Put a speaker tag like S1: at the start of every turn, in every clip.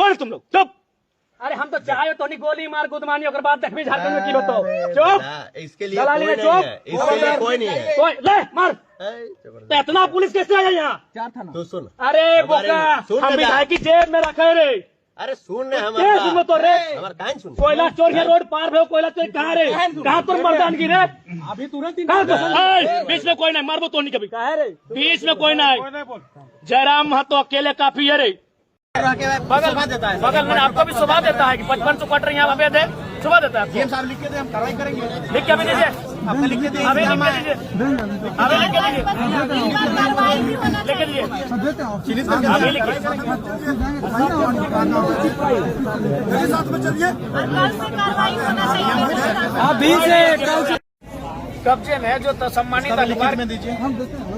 S1: कौन तुम लोग? चुप।
S2: अरे हम तो चाहे तो नहीं गोली मार गुदमानी और बाद देखबी झारखंड में की होतो। चुप।
S3: इसके लिए कोई नहीं है, इसके लिए कोई नहीं है।
S2: कोई ले मार। तो इतना पुलिस कैसे आया यहाँ?
S3: तो सुन,
S1: अरे बोका, हम विधायक की जेब में रखे रे।
S3: अरे सुन रहे
S1: सुनो तो रे,
S3: हमारे कहां सुन।
S1: कोयला चोर है, रोड पार भे, कोयला चोर कहाँ रे? कहाँ तुम मर्दानगी रे?
S2: अभी तुरंत
S1: बीच में कोई नहीं, मारबो तो नहीं कभी। कहाँ रे? बीच में कोई नहीं। जयराम महतो अकेले काफी है रे।
S2: बगल में आपको भी सुबह देता है कि 55 क्वार्टर यहाँ अवैध है, सुबह देता है।
S3: डीएम साहब लिख के दे, हम कार्रवाई करेंगे।
S2: लिख के अभी दीजिए,
S3: आपने लिख के दे,
S2: अभी लिख के दीजिए, अभी लिख के दीजिए, लिख के दीजिए, अभी लिखिए।
S3: साथ में चलिए।
S2: अभी से कब्जे में जो तो सम्मानित अधिकार
S3: में दीजिए,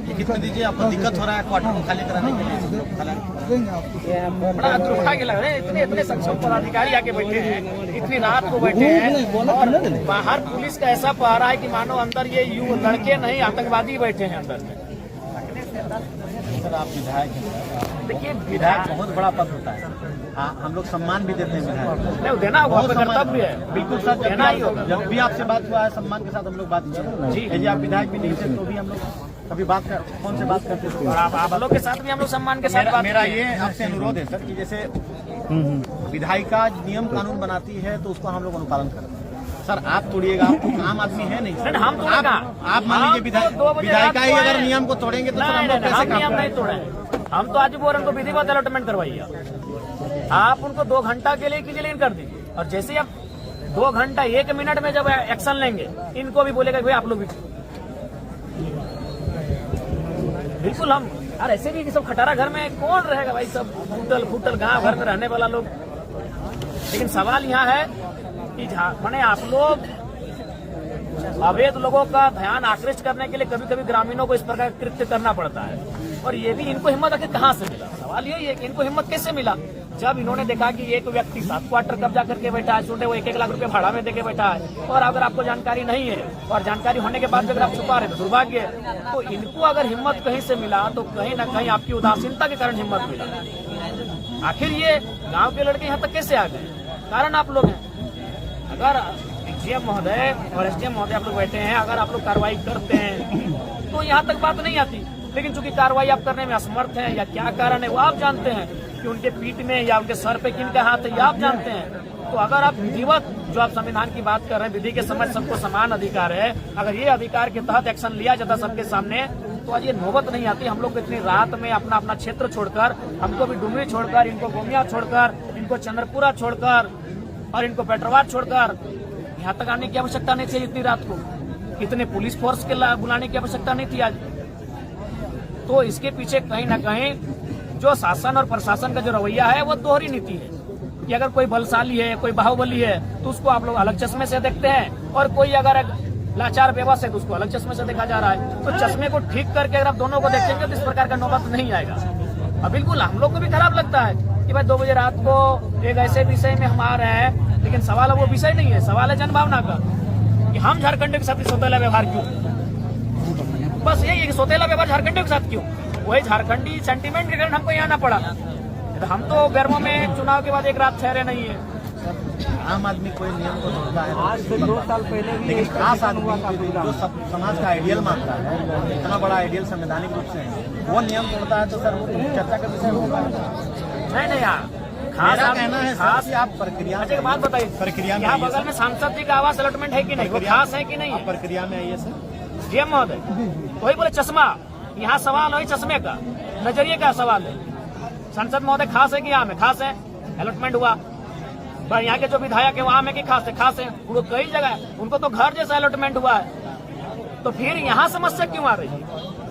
S3: लिखित में दीजिए। आपको दिक्कत हो रहा है क्वार्टर को खाली कराने के लिए।
S2: बड़ा दुर्भाग्य लग रहा है, इतने सक्षम पदाधिकारी आके बैठे हैं, इतनी रात को बैठे हैं और बाहर पुलिस का ऐसा पहरा है कि मानो अंदर ये लड़के नहीं आतंकवादी बैठे हैं अंदर में।
S3: सर आप विधायक हैं,
S2: देखिए
S3: विधायक बहुत बड़ा पद होता है। हाँ, हम लोग सम्मान भी देते हैं विधायक।
S2: नहीं देना होगा, कर्तव्य है।
S3: बिल्कुल सर,
S2: देना ही होगा।
S3: जब भी आपसे बात हुआ है सम्मान के साथ हम लोग बात किए।
S2: जी
S3: यदि आप विधायक भी नहीं थे तो भी हम लोग कभी बात कर, फोन से बात करते थे।
S2: और आप लोग के साथ भी हम लोग सम्मान के साथ बात।
S3: मेरा ये आपसे अनुरोध है सर कि जैसे विधायिका नियम कानून बनाती है तो उसको हम लोग अनुपालन करते हैं। सर आप तोड़िएगा, आप तो आम आदमी है नहीं सर।
S2: हम
S3: आप मान लीजिए विधायिका ही अगर नियम को तोड़ेंगे तो हम लोग कैसे काम
S2: नियम नहीं तोड़े। हम तो आज बोल रहे हैं, उनको विधिवत अलॉटमेंट करवाइए। आप उनको 2 घंटा के लिए कीजिए, लेकिन कर दीजिए। और जैसे ही आप 2 घंटा 1 मिनट में जब एक्शन लेंगे, इनको भी बोलेगा भाई आप लोग भी बिल्कुल। हम यार ऐसे भी सब खटारा घर में कौन रहेगा भाई, सब फूटल गांव घर में रहने वाला लोग। लेकिन सवाल यहाँ है कि मैंने आप लोग अवैध लोगों का ध्यान आकृष्ट करने के लिए कभी कभी ग्रामीणों को इस प्रकार कृत्य करना पड़ता है। और ये भी इनको हिम्मत आखिर कहाँ से मिला? सवाल यही है कि इनको हिम्मत कैसे मिला? जब इन्होंने देखा कि एक व्यक्ति 7 क्वार्टर कब्जा करके बैठा है, छोटे वो 1-1 लाख रुपए भाड़ा में देके बैठा है, और अगर आपको जानकारी नहीं है और जानकारी होने के बाद अगर आप छुपा रहे तो दुर्भाग्य है। तो इनको अगर हिम्मत कहीं से मिला तो कहीं ना कहीं आपकी उदासीनता के कारण हिम्मत मिला। आखिर ये गाँव के लड़के यहाँ तक कैसे आ गए? कारण आप लोग हैं। अगर डीएम महोदय और एसडीएम महोदय आप लोग बैठे हैं, अगर आप लोग कार्रवाई करते हैं तो यहाँ तक बात नहीं आती। लेकिन चूंकि कार्रवाई आप करने में असमर्थ हैं या क्या कारण है वो आप जानते हैं, कि उनके पीठ में या उनके सर पे किनका हाथ है ये आप जानते हैं। तो अगर आप विधिवत जो आप संविधान की बात कर रहे हैं, विधि के समझ सबको समान अधिकार है, अगर ये अधिकार के तहत एक्शन लिया जाता सबके सामने तो आज ये नौबत नहीं आती। हम लोग को इतनी रात में अपना अपना क्षेत्र छोड़कर, हमको भी डुमरी छोड़कर, इनको गोमिया छोड़कर, इनको चंद्रपुरा छोड़कर और इनको पेट्रोवार छोड़कर यहाँ तक आने की आवश्यकता नहीं थी। इतनी रात को इतने पुलिस फोर्स के बुलाने की आवश्यकता नहीं थी आज। तो इसके पीछे कहीं ना कहीं जो शासन और प्रशासन का जो रवैया है वो दोहरी नीति है कि अगर कोई बलशाली है, कोई बाहुबली है तो उसको आप लोग अलग चश्मे से देखते हैं, और कोई अगर लाचार बेबस है तो उसको अलग चश्मे से देखा जा रहा है। तो चश्मे को ठीक करके अगर आप दोनों को देखेंगे तो इस प्रकार का नौबत नहीं आएगा। अब बिल्कुल हम लोग को भी खराब लगता है कि भाई 2 बजे रात को एक ऐसे विषय में हम आ रहे हैं, लेकिन सवाल वो विषय नहीं है, सवाल है जनभावना का कि हम झारखंड के साथ सौतेला व्यवहार क्यों? बस यही है कि सौतेला व्यवहार झारखंड के साथ क्यों? वही झारखंडी सेंटीमेंट के कारण हमको यहाँ आना पड़ा। तो हम तो गर्मों में चुनाव के बाद एक रात ठहरे नहीं है।
S3: आम आदमी कोई नियम को तोड़ता है
S2: आज से 2 साल पहले भी
S3: लेकिन खास आदमी जो समाज का आइडियल मानता है, इतना बड़ा आइडियल संवैधानिक रूप से वो नियम तोड़ता है तो सर वो चर्चा का विषय होगा।
S2: नहीं यार, खास
S3: कहना है खास आप प्रक्रिया।
S2: अच्छा बात बताइए,
S3: प्रक्रिया में
S2: यहाँ बगल में सांसद जी का आवास अलॉटमेंट है कि नहीं? वो खास है कि नहीं है?
S3: प्रक्रिया में आइए सर।
S2: डीएम महोदय वही बोले चश्मा, यहाँ सवाल वही चश्मे का, नजरिए का सवाल है। संसद महोदय खास है कि यहाँ में खास है? अलॉटमेंट हुआ, पर यहाँ के जो विधायक है वहाँ में कि खास है? खास है। उनको कई जगह उनको तो घर जैसा अलॉटमेंट हुआ है, तो फिर यहाँ समस्या क्यों आ रही है?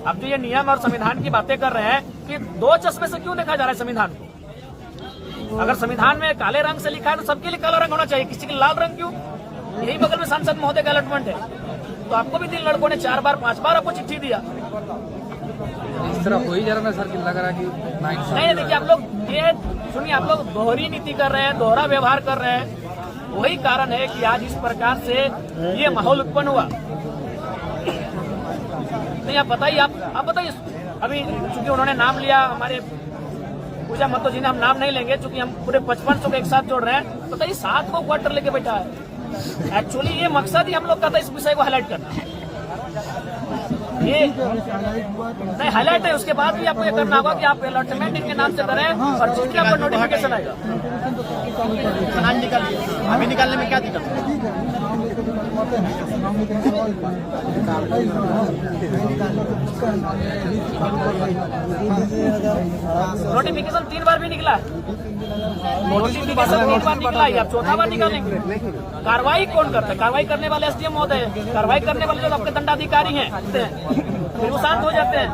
S2: अब जो ये नियम और संविधान की बातें कर रहे हैं कि 2 चश्मे से क्यों देखा जा रहा है संविधान को? अगर संविधान में काले रंग से लिखा है तो सबके लिए काला रंग होना चाहिए, किसी के लाल रंग क्यों? यही बगल में सांसद महोदय का अलॉटमेंट है, तो आपको भी 3 लड़कों ने 4 बार 5 बार आपको चिट्ठी दिया।
S4: इस तरह हो ही जा रहा है सर कि लग रहा है कि
S2: नहीं। देखिए आप लोग ये सुनिए, आप लोग दोहरी नीति कर रहे हैं, दोहरा व्यवहार कर रहे हैं। वही कारण है कि आज इस प्रकार से ये माहौल उत्पन्न हुआ। नहीं आप बताइए, आप बताइए। अभी चूंकि उन्होंने नाम लिया हमारे पूजा मत तो जिन्हें हम नाम नहीं लेंगे, चूंकि हम पूरे 5500 को एक साथ जोड़ रहे हैं, तो ये 7 को क्वार्टर लेके बैठा है। एक्चुअली ये मकसद ही हम लोग का था इस विषय को हाईलाइट करना। ये नहीं हाईलाइट है, उसके बाद भी आपको ये करना होगा कि आप अलॉटमेंट इनके नाम से करें और जितने आपको नोटिफिकेशन आएगा
S3: आज निकालिए, अभी निकालने में क्या दिक्कत?
S2: नोटिफिकेशन 3 बार भी निकला है, नोटिफिकेशन 3 बार निकला है, आप 4था बार निकालेंगे। कार्रवाई कौन करता है? कार्रवाई करने वाले एसडीएम महोदय, कार्रवाई करने वाले जो आपके दंडाधिकारी हैं फिर वो शांत हो जाते हैं।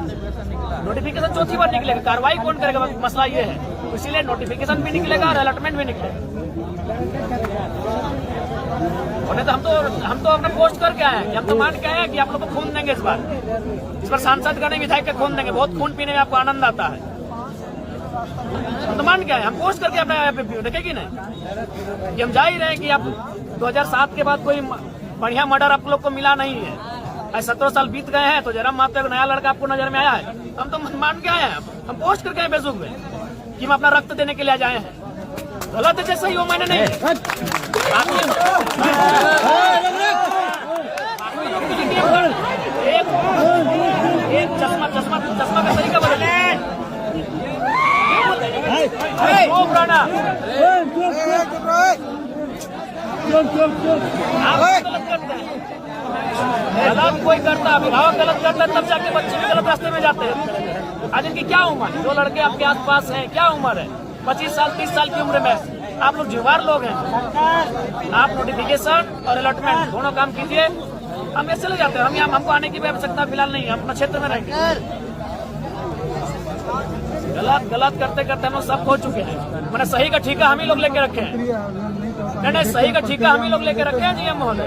S2: नोटिफिकेशन 4थी बार निकलेगा, कार्रवाई कौन करेगा? मसला ये है, इसीलिए नोटिफिकेशन भी निकलेगा और अलॉटमेंट भी निकलेगा। तो हम तो अपना पोस्ट करके आए हैं, हम तो मान के आए हैं कि आप लोग को खून देंगे इस बार सांसद का नहीं विधायक का खून देंगे, बहुत खून पीने में आपको आनंद आता है। हम तो मान के आए, हम पोस्ट करके अपना देखेगी नहीं कि हम जा ही रहे हैं कि आप 2007 के बाद कोई बढ़िया मर्डर आप लोग को मिला नहीं है। 17 साल बीत गए हैं तो जयराम महतो नया लड़का आपको नजर में आया है, हम तो मान के आए हैं, हम पोस्ट करके आए फेसबुक में कि हम अपना रक्त देने के लिए जाए हैं। गलत है जैसे ही वो मैंने नहीं एक चश्मा का तरीका बदले गलत कोई करता, अभिभावक गलत करता है तब जाके बच्चे भी गलत रास्ते में जाते हैं। आज इनकी क्या उम्र है? जो लड़के आपके आसपास हैं क्या उम्र है? 25 साल 30 साल की उम्र में आप लोग जुवार लोग हैं। आप नोटिफिकेशन और अलॉटमेंट दोनों काम कीजिए, हम ऐसे चले जाते हैं। हम यहाँ हमको आने की भी आवश्यकता फिलहाल नहीं है, हम अपना क्षेत्र में रहेंगे। गलत करते करते हम लोग सब खो चुके हैं। मैंने सही का ठीका हम ही लोग लेके रखे हैं। नहीं सही का ठीका हम ही लोग लेके रखे हैं जी। हम महोदय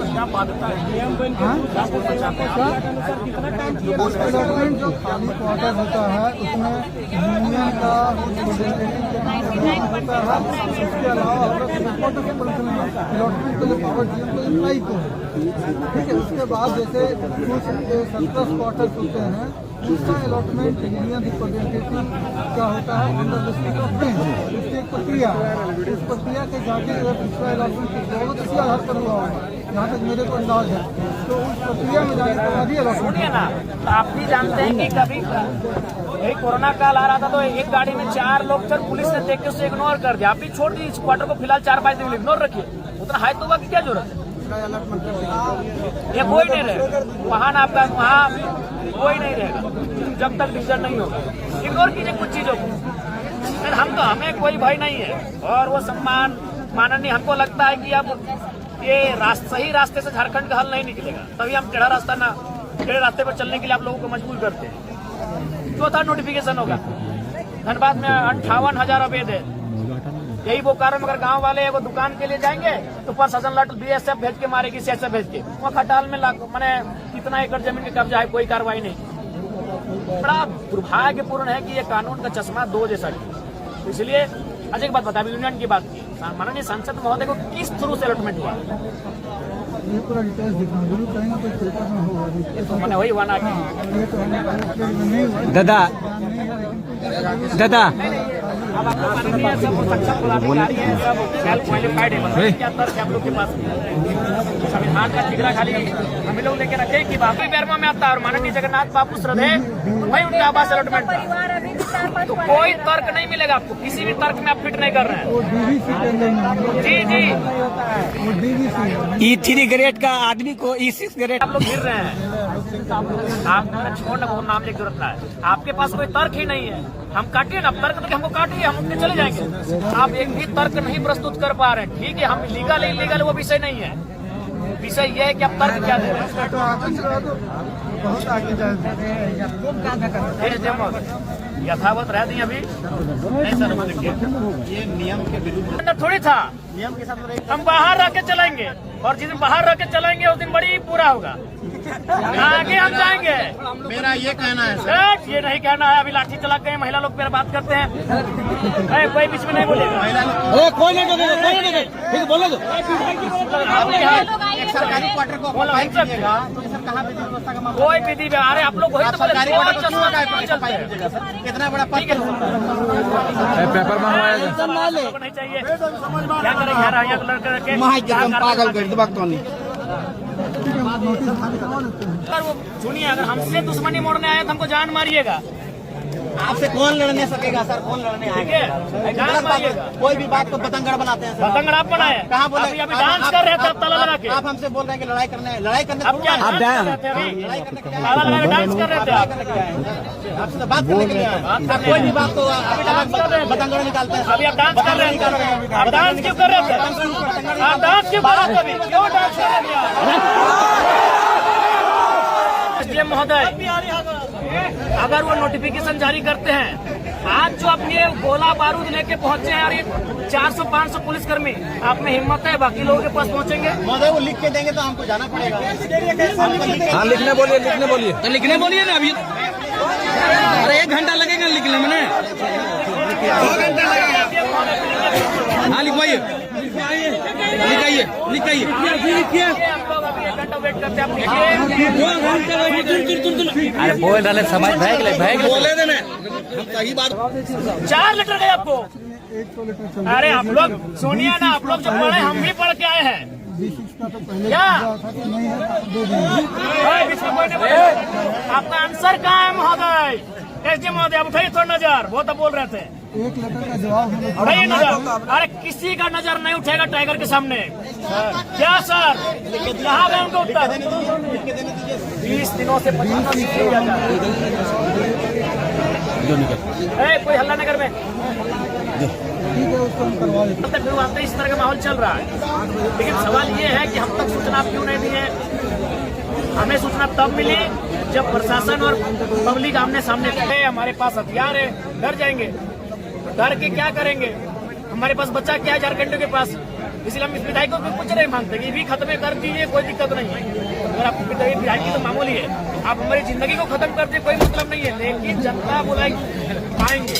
S2: क्या बात होता है जो खाली क्वार्टर होता है उसमें यूनियन का होता है, उसके अलावा अलॉटमेंट के लिए पावर डीएम को ठीक है। उसके बाद जैसे कुछ 17 क्वार्टर होते हैं उसका अलॉटमेंट यूनियन रिप्रेजेंटेटिव क्या होता है under the state of plane. इसकी एक प्रक्रिया है, इस प्रक्रिया के जाके दूसरा अलॉटमेंट बहुत इसी आधार पर हुआ है जहाँ तक मेरे को अंदाज है। तो उस प्रक्रिया में जाने के बाद ही अलॉटमेंट है ना। तो आप भी जानते हैं कि कभी यही कोरोना काल आ रहा था तो एक गाड़ी में 4 लोग थे, पुलिस ने देख के उसे इग्नोर कर दिया। आप भी छोड़ दी इस क्वार्टर को फिलहाल 4-5 दिन इग्नोर रखिए, उतना हाई तो की क्या जरूरत है? ये कोई नहीं रहेगा वहाँ ना, आपका वहाँ कोई नहीं रहेगा जब तक डिसीजन नहीं होगा। इग्नोर कीजिए कुछ चीजों को। हम तो हमें कोई भय नहीं है और वो सम्मान माननीय हमको लगता है कि अब ये सही रास्ते से झारखंड का हल नहीं निकलेगा, तभी हम टेढ़ा रास्ते पर चलने के लिए आप लोगों को मजबूर करते हैं। 4था नोटिफिकेशन होगा। धनबाद में 58,000 अवैध है। यही वो कारण अगर गांव वाले वो दुकान के लिए जाएंगे तो प्रशासन लट बीएसएफ भेज के मारेगी, सीएसएफ भेज के। वहाँ खटाल में मैंने कितना एकड़ जमीन का कब्जा है, कोई कार्रवाई नहीं। बड़ा दुर्भाग्यपूर्ण है कि ये कानून का चश्मा 2 जैसा है। इसलिए अजय बात बता, यूनियन की बात की माननीय सांसद महोदय को किस थ्रू से अलॉटमेंट हुआ? ये पूरा डिटेल्स तो मैंने वही वाना की दादा अब आप लोग माननीय सब सक्षम पदाधिकारी हैं, सब वेल क्वालिफाइड है। क्या तर्क आप लोग के पास? संविधान का ठिकरा खाली हम लोग लेके रखे कि बापी बैरमा में आता है और माननीय जगन्नाथ बापू श्रद्धे वही उनका आवास अलॉटमेंट था। तो कोई तर्क नहीं मिलेगा आपको, किसी भी तर्क में आप फिट नहीं कर रहे हैं। जी
S5: E3 ग्रेड का आदमी को E6 ग्रेड
S2: आप लोग गिर रहे हैं। आप छोड़ना वो नाम लेकर जरूरत है, आपके पास कोई तर्क ही नहीं है। हम काटिए ना, तर्क तो हमको काटिए, हम उनके चले जाएंगे। आप एक भी तर्क नहीं प्रस्तुत कर पा रहे हैं। ठीक है, हम लीगल इलीगल वो विषय नहीं है, विषय यह है कि आप तर्क क्या दे रहे हैं। यथावत रह दी अभी नहीं सर, ये नियम के विरुद्ध थोड़ी था।
S3: नियम के साथ रहेगी।
S2: हम बाहर रह के चलेंगे और जिस दिन बाहर रह के चलेंगे उस दिन बड़ी बुरा होगा। आगे हम जाएंगे।
S3: मेरा ये कहना है सर,
S2: सेठ, ये नहीं कहना है। अभी लाठी चला गए, महिला लोग मेरा बात करते हैं। कोई बीच में नहीं बोलेगा।
S3: महिला लोग
S5: कोई नहीं बोलेगा, कोई नहीं ठीक बोलो तो।
S3: एक सरकारी क्वार्टर को ऑक्युपाई कीजिएगा तो सर कहाँ विधि व्यवस्था का मामला?
S2: कोई विधि व्यवहार है, आप लोग वही
S3: आप
S2: तो बोले
S3: सरकारी
S2: कोई
S3: क्वार्टर को क्यों
S2: चश्मा नहीं
S3: ऑक्युपाई
S2: चलते हैं।
S3: कीजिएगा सर? कितना बड़ा पद है?
S4: पेपर मंगवाया जाए।
S2: लोग नहीं चाहिए। क्या करेंगे यार, यहाँ के लड़के रखे
S5: पागल कर दो तो नहीं।
S2: अगर वो सुनिए, अगर हमसे दुश्मनी मोड़ने आए तो हमको जान मारिएगा।
S3: आपसे कौन लड़ने सकेगा सर? कौन लड़ने
S2: ठीक
S3: आएगा?
S2: है, जान मारिएगा।
S3: कोई भी बात को पतंगड़ बनाते हैं सर।
S2: पतंगड़ आप बनाए,
S3: कहाँ बोले?
S2: अभी डांस कर रहे थे आप ताला लगा के।
S3: आप हमसे बोल रहे हैं कि लड़ाई करने
S2: अब क्या
S3: थोड़ा
S2: डांस कर रहे थे? अभी
S3: लड़ाई करने के लिए
S2: ताला लगा के डांस कर रहे थे आप।
S3: आपसे तो बात करने के लिए आए हैं। आप कोई भी बात को पतंगड़ निकालते हैं।
S2: अभी आप डांस कर रहे थे। आप डांस क्यों कर रहे थे? आप डांस क्यों कर रहे थे? अभी क्यों डांस कर रहे थे? एसडीएम महोदय, अगर वो नोटिफिकेशन जारी करते हैं, आज जो अपने गोला बारूद लेके पहुंचे हैं और ये 400-500 पुलिसकर्मी, आप में हिम्मत है बाकी लोगों के पास पहुंचेंगे?
S3: महोदय वो लिख के देंगे तो हमको जाना पड़ेगा।
S4: हाँ लिखने बोलिए, लिखने बोलिए।
S5: तो लिखने बोलिए ना अभी। अरे 1 घंटा लगेगा लिखने में ना। 2 घंटा लगेगा। हाँ लिखवाइए, लिखाइए लिखाइए।
S2: हम लोग अभी 1 घंटा वेट करते हैं। आप लिखिए।
S5: अरे बोल रहे समझ बोले देना हम सही बात।
S2: 4 लेटर गए आपको। अरे आप लोग सुनिए ना, आप लोग जो पढ़े हम भी पढ़ के आए हैं। क्या बीच में कोई नहीं बोले? आपका आंसर कहाँ है महोदय? एसडीएम महोदय, आप उठाइए थोड़ा नजर। वो तो बोल रहे थे
S6: 1 लेटर का जवाब
S2: उठाइए नजर। अरे किसी का नजर नहीं उठेगा टाइगर के सामने। क्या सर, कहाँ गए उनका उत्तर? 20 दिनों से 50 किया जा रहा है। कोई हल्ला नगर में
S6: ठीक है, उसको हम करवा देते
S2: तब तक फिर वहाँ पे इस तरह का माहौल चल रहा है। लेकिन सवाल ये है कि हम तक सूचना आप क्यों नहीं दी है? हमें सूचना तब मिली जब प्रशासन और पब्लिक आमने सामने थे। हमारे पास हथियार है, डर जाएंगे? डर के क्या करेंगे? हमारे पास बच्चा क्या है झारखंड के पास? इसलिए हम इस विधायकों को कुछ नहीं मांगते कि भी खत्म कर दीजिए, कोई दिक्कत नहीं है। अगर आपकी विधायकी तो मामूली है, आप हमारी जिंदगी को खत्म कर दे, कोई मतलब नहीं है। लेकिन जनता बुलाई पाएंगे।